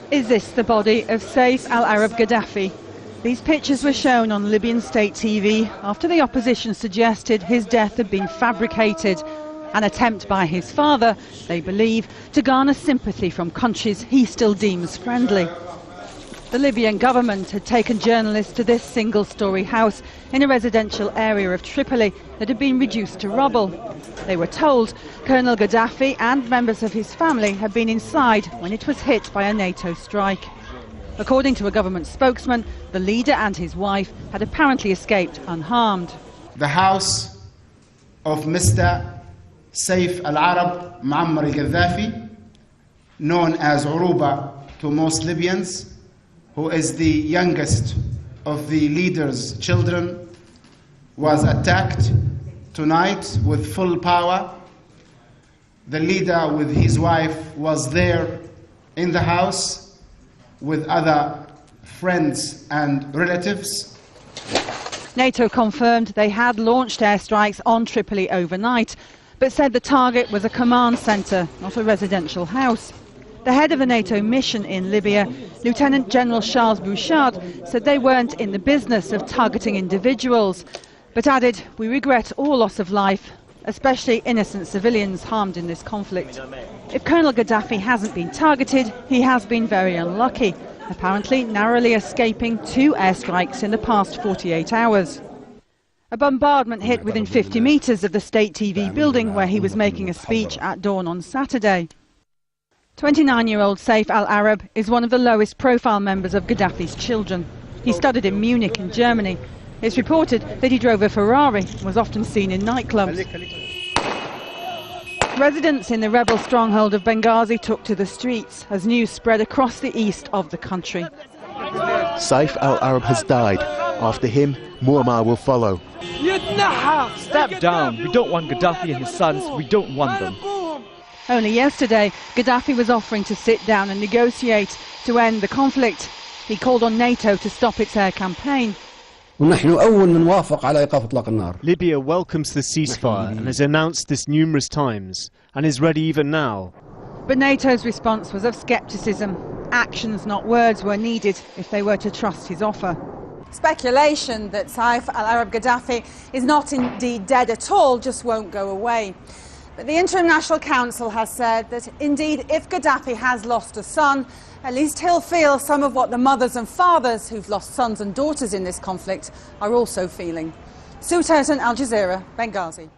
Is this the body of Saif al-Arab Gaddafi? These pictures were shown on Libyan state TV after the opposition suggested his death had been fabricated, an attempt by his father, they believe, to garner sympathy from countries he still deems friendly. The Libyan government had taken journalists to this single-storey house in a residential area of Tripoli that had been reduced to rubble. They were told Colonel Gaddafi and members of his family had been inside when it was hit by a NATO strike. According to a government spokesman, the leader and his wife had apparently escaped unharmed. The house of Mr. Saif al-Arab Muammar al-Gaddafi, known as Uruba to most Libyans, who is the youngest of the leader's children, was attacked tonight with full power. The leader with his wife was there in the house with other friends and relatives. NATO confirmed they had launched airstrikes on Tripoli overnight, but said the target was a command centre, not a residential house. The head of the NATO mission in Libya, Lieutenant General Charles Bouchard, said they weren't in the business of targeting individuals, but added, "We regret all loss of life, especially innocent civilians harmed in this conflict." If Colonel Gaddafi hasn't been targeted, he has been very unlucky, apparently narrowly escaping 2 airstrikes in the past 48 hours. A bombardment hit within 50 metres of the state TV building where he was making a speech at dawn on Saturday. 29-year-old Saif al-Arab is one of the lowest profile members of Gaddafi's children. He studied in Munich in Germany. It's reported that he drove a Ferrari and was often seen in nightclubs. Residents in the rebel stronghold of Benghazi took to the streets as news spread across the east of the country. Saif al-Arab has died. After him, Muammar will follow. Step down. We don't want Gaddafi and his sons. We don't want them. Only yesterday, Gaddafi was offering to sit down and negotiate to end the conflict. He called on NATO to stop its air campaign. Libya welcomes the ceasefire and has announced this numerous times and is ready even now. But NATO's response was of scepticism. Actions, not words, were needed if they were to trust his offer. Speculation that Saif al-Arab Gaddafi is not indeed dead at all just won't go away. But the International Council has said that indeed if Gaddafi has lost a son, at least he'll feel some of what the mothers and fathers who've lost sons and daughters in this conflict are also feeling. Sue Turton, Al Jazeera, Benghazi.